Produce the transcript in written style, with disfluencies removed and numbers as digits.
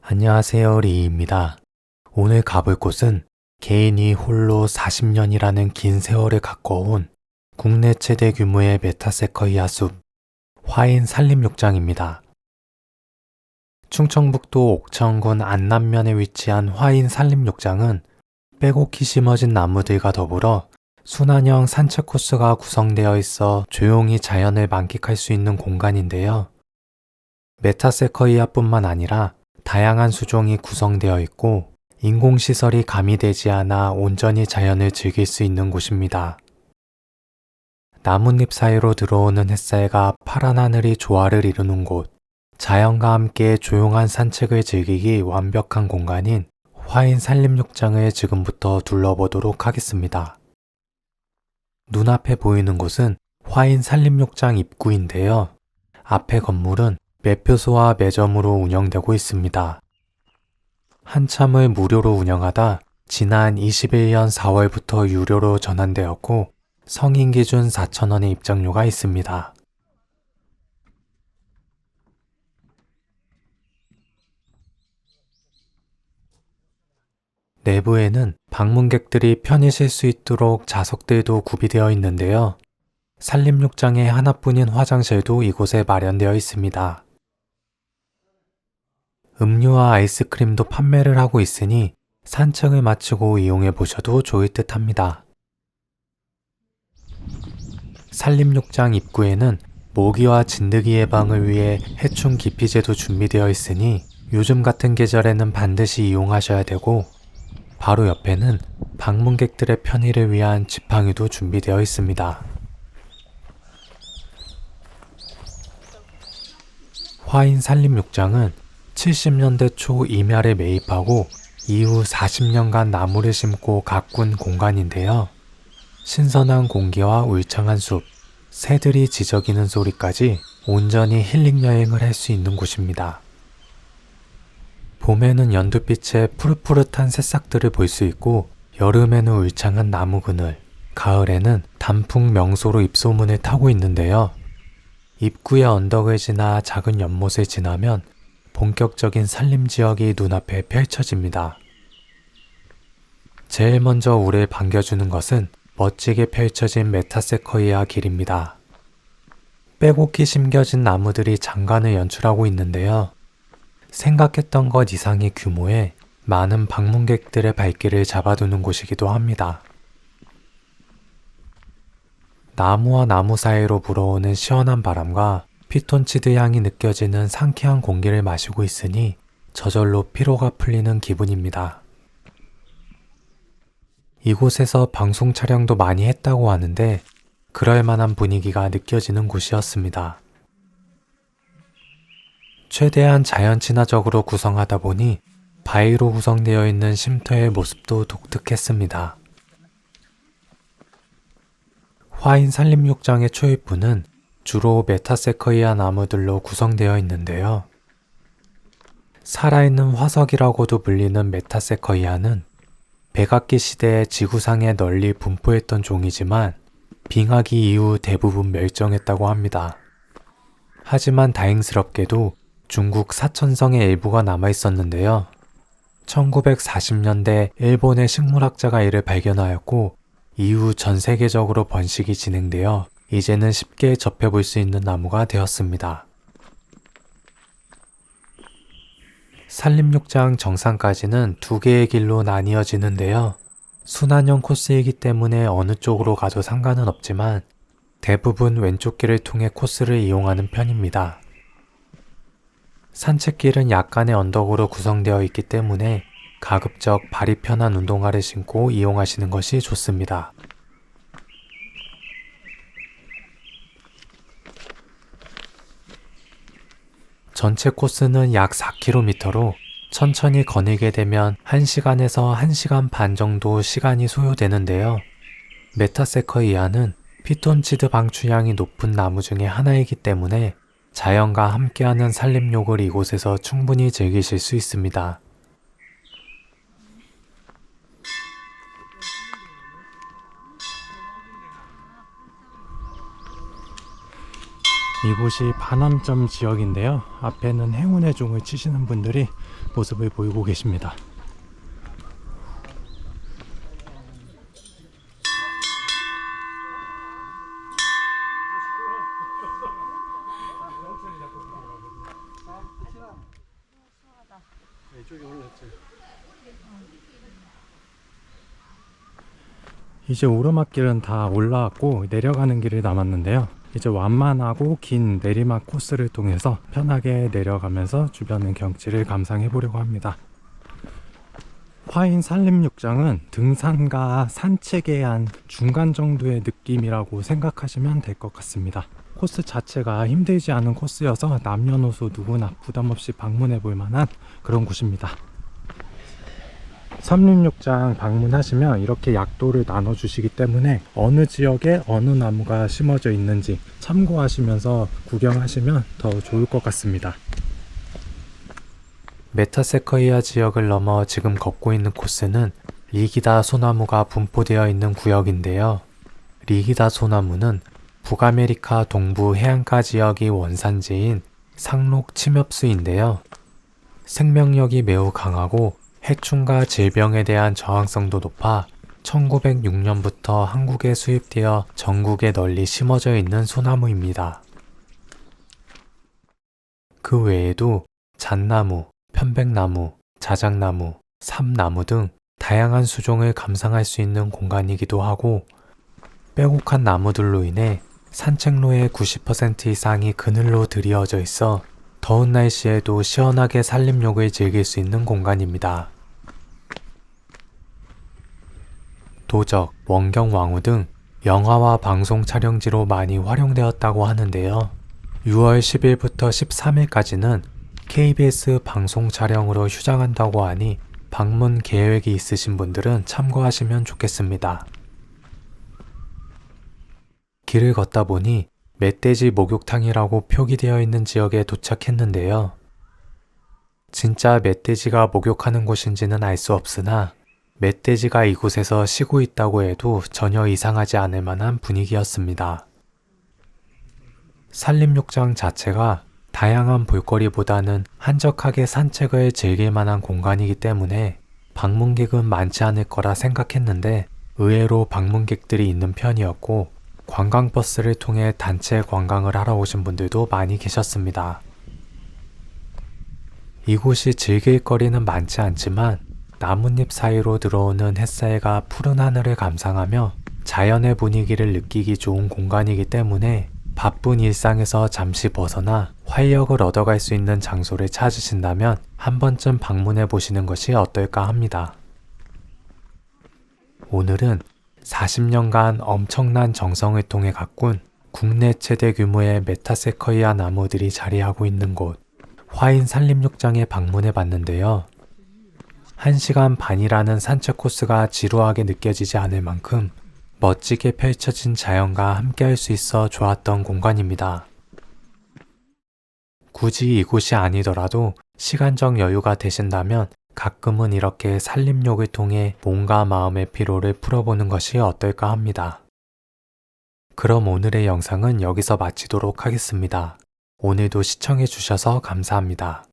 안녕하세요, 리입니다. 오늘 가볼 곳은 개인이 홀로 40년이라는 긴 세월을 가꿔온 국내 최대 규모의 메타세커이아 숲, 화인 산림욕장입니다. 충청북도 옥천군 안남면에 위치한 화인 산림욕장은 빼곡히 심어진 나무들과 더불어 순환형 산책 코스가 구성되어 있어 조용히 자연을 만끽할 수 있는 공간인데요. 메타세커이아뿐만 아니라 다양한 수종이 구성되어 있고 인공시설이 가미되지 않아 온전히 자연을 즐길 수 있는 곳입니다. 나뭇잎 사이로 들어오는 햇살과 파란 하늘이 조화를 이루는 곳, 자연과 함께 조용한 산책을 즐기기 완벽한 공간인 화인 산림욕장을 지금부터 둘러보도록 하겠습니다. 눈앞에 보이는 곳은 화인 산림욕장 입구인데요. 앞에 건물은 매표소와 매점으로 운영되고 있습니다. 한참을 무료로 운영하다 지난 21년 4월부터 유료로 전환되었고 성인 기준 4,000원의 입장료가 있습니다. 내부에는 방문객들이 편히 쉴 수 있도록 좌석들도 구비되어 있는데요. 산림욕장의 하나뿐인 화장실도 이곳에 마련되어 있습니다. 음료와 아이스크림도 판매를 하고 있으니 산책을 마치고 이용해 보셔도 좋을 듯 합니다. 산림욕장 입구에는 모기와 진드기 예방을 위해 해충 기피제도 준비되어 있으니 요즘 같은 계절에는 반드시 이용하셔야 되고 바로 옆에는 방문객들의 편의를 위한 지팡이도 준비되어 있습니다. 화인 산림욕장은 70년대 초 임야를 매입하고 이후 40년간 나무를 심고 가꾼 공간인데요. 신선한 공기와 울창한 숲, 새들이 지저귀는 소리까지 온전히 힐링 여행을 할 수 있는 곳입니다. 봄에는 연두빛의 푸릇푸릇한 새싹들을 볼 수 있고 여름에는 울창한 나무 그늘, 가을에는 단풍 명소로 입소문을 타고 있는데요. 입구의 언덕을 지나 작은 연못을 지나면 본격적인 산림지역이 눈앞에 펼쳐집니다. 제일 먼저 우리를 반겨주는 것은 멋지게 펼쳐진 메타세커이아 길입니다. 빼곡히 심겨진 나무들이 장관을 연출하고 있는데요. 생각했던 것 이상의 규모에 많은 방문객들의 발길을 잡아두는 곳이기도 합니다. 나무와 나무 사이로 불어오는 시원한 바람과 피톤치드 향이 느껴지는 상쾌한 공기를 마시고 있으니 저절로 피로가 풀리는 기분입니다. 이곳에서 방송 촬영도 많이 했다고 하는데 그럴 만한 분위기가 느껴지는 곳이었습니다. 최대한 자연 친화적으로 구성하다 보니 바위로 구성되어 있는 쉼터의 모습도 독특했습니다. 화인 산림욕장의 초입부는 주로 메타세커이아 나무들로 구성되어 있는데요. 살아있는 화석이라고도 불리는 메타세커이아는 백악기 시대에 지구상에 널리 분포했던 종이지만 빙하기 이후 대부분 멸종했다고 합니다. 하지만 다행스럽게도 중국 사천성의 일부가 남아있었는데요. 1940년대 일본의 식물학자가 이를 발견하였고 이후 전 세계적으로 번식이 진행되어 이제는 쉽게 접해볼 수 있는 나무가 되었습니다. 산림욕장 정상까지는 두 개의 길로 나뉘어지는데요. 순환형 코스이기 때문에 어느 쪽으로 가도 상관은 없지만 대부분 왼쪽 길을 통해 코스를 이용하는 편입니다. 산책길은 약간의 언덕으로 구성되어 있기 때문에 가급적 발이 편한 운동화를 신고 이용하시는 것이 좋습니다. 전체 코스는 약 4km로 천천히 거닐게 되면 1시간에서 1시간 반 정도 시간이 소요되는데요. 메타세커이아는 피톤치드 방출량이 높은 나무 중에 하나이기 때문에 자연과 함께하는 산림욕을 이곳에서 충분히 즐기실 수 있습니다. 이곳이 반암점 지역인데요. 앞에는 행운의 종을 치시는 분들이 모습을 보이고 계십니다. 이제 오르막길은 다 올라왔고 내려가는 길이 남았는데요. 이제 완만하고 긴 내리막 코스를 통해서 편하게 내려가면서 주변의 경치를 감상해 보려고 합니다. 화인 산림욕장은 등산과 산책의 한 중간 정도의 느낌이라고 생각하시면 될 것 같습니다. 코스 자체가 힘들지 않은 코스여서 남녀노소 누구나 부담없이 방문해 볼 만한 그런 곳입니다. 산림욕장 방문하시면 이렇게 약도를 나눠주시기 때문에 어느 지역에 어느 나무가 심어져 있는지 참고하시면서 구경하시면 더 좋을 것 같습니다. 메타세커이아 지역을 넘어 지금 걷고 있는 코스는 리기다 소나무가 분포되어 있는 구역인데요. 리기다 소나무는 북아메리카 동부 해안가 지역이 원산지인 상록 침엽수인데요. 생명력이 매우 강하고 해충과 질병에 대한 저항성도 높아 1906년부터 한국에 수입되어 전국에 널리 심어져 있는 소나무입니다. 그 외에도 잣나무, 편백나무, 자작나무, 삼나무 등 다양한 수종을 감상할 수 있는 공간이기도 하고 빼곡한 나무들로 인해 산책로의 90% 이상이 그늘로 들이어져 있어 더운 날씨에도 시원하게 산림욕을 즐길 수 있는 공간입니다. 도적, 원경왕후 등 영화와 방송 촬영지로 많이 활용되었다고 하는데요. 6월 10일부터 13일까지는 KBS 방송 촬영으로 휴장한다고 하니 방문 계획이 있으신 분들은 참고하시면 좋겠습니다. 길을 걷다 보니 멧돼지 목욕탕이라고 표기되어 있는 지역에 도착했는데요. 진짜 멧돼지가 목욕하는 곳인지는 알 수 없으나 멧돼지가 이곳에서 쉬고 있다고 해도 전혀 이상하지 않을 만한 분위기였습니다. 산림욕장 자체가 다양한 볼거리보다는 한적하게 산책을 즐길 만한 공간이기 때문에 방문객은 많지 않을 거라 생각했는데 의외로 방문객들이 있는 편이었고 관광버스를 통해 단체 관광을 하러 오신 분들도 많이 계셨습니다. 이곳이 즐길 거리는 많지 않지만 나뭇잎 사이로 들어오는 햇살과 푸른 하늘을 감상하며 자연의 분위기를 느끼기 좋은 공간이기 때문에 바쁜 일상에서 잠시 벗어나 활력을 얻어갈 수 있는 장소를 찾으신다면 한 번쯤 방문해 보시는 것이 어떨까 합니다. 오늘은 40년간 엄청난 정성을 통해 가꾼 국내 최대 규모의 메타세커이아 나무들이 자리하고 있는 곳 화인 산림욕장에 방문해 봤는데요. 1시간 반이라는 산책 코스가 지루하게 느껴지지 않을 만큼 멋지게 펼쳐진 자연과 함께 할 수 있어 좋았던 공간입니다. 굳이 이곳이 아니더라도 시간적 여유가 되신다면 가끔은 이렇게 산림욕을 통해 몸과 마음의 피로를 풀어보는 것이 어떨까 합니다. 그럼 오늘의 영상은 여기서 마치도록 하겠습니다. 오늘도 시청해 주셔서 감사합니다.